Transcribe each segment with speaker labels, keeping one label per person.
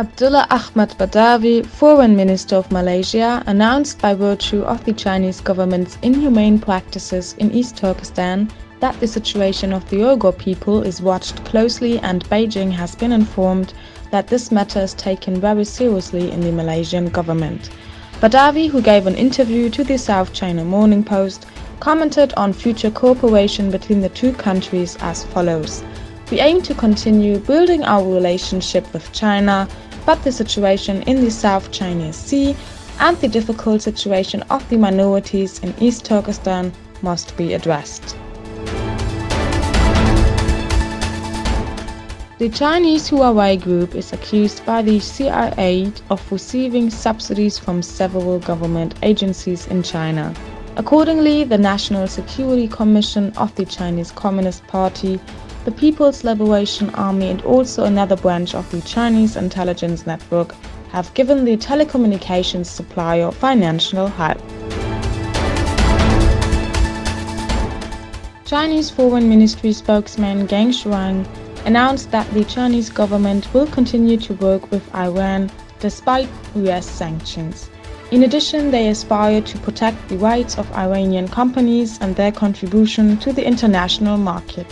Speaker 1: Abdullah Ahmad Badawi, Foreign Minister of Malaysia, announced by virtue of the Chinese government's inhumane practices in East Turkestan that the situation of the Uyghur people is watched closely, and Beijing has been informed that this matter is taken very seriously in the Malaysian government. Badawi, who gave an interview to the South China Morning Post, commented on future cooperation between the two countries as follows. We aim to continue building our relationship with China, but the situation in the South China Sea and the difficult situation of the minorities in East Turkestan must be addressed. The Chinese Huawei Group is accused by the CIA of receiving subsidies from several government agencies in China. Accordingly, the National Security Commission of the Chinese Communist Party, the People's Liberation Army, and also another branch of the Chinese intelligence network have given the telecommunications supplier financial help. Chinese Foreign Ministry spokesman Geng Shuang announced that the Chinese government will continue to work with Iran despite US sanctions. In addition, they aspire to protect the rights of Iranian companies and their contribution to the international market.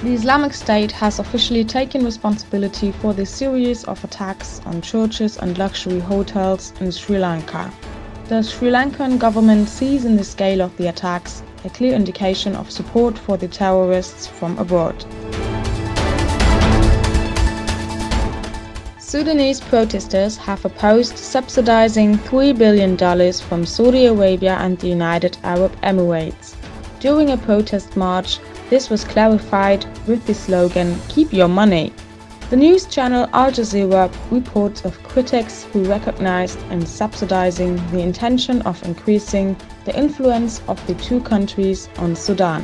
Speaker 1: The Islamic State has officially taken responsibility for the series of attacks on churches and luxury hotels in Sri Lanka. The Sri Lankan government sees in the scale of the attacks a clear indication of support for the terrorists from abroad. Sudanese protesters have opposed subsidizing $3 billion from Saudi Arabia and the United Arab Emirates. During a protest march, this was clarified with the slogan, "Keep your money." The news channel Al Jazeera reports of critics who recognized in subsidizing the intention of increasing the influence of the two countries on Sudan.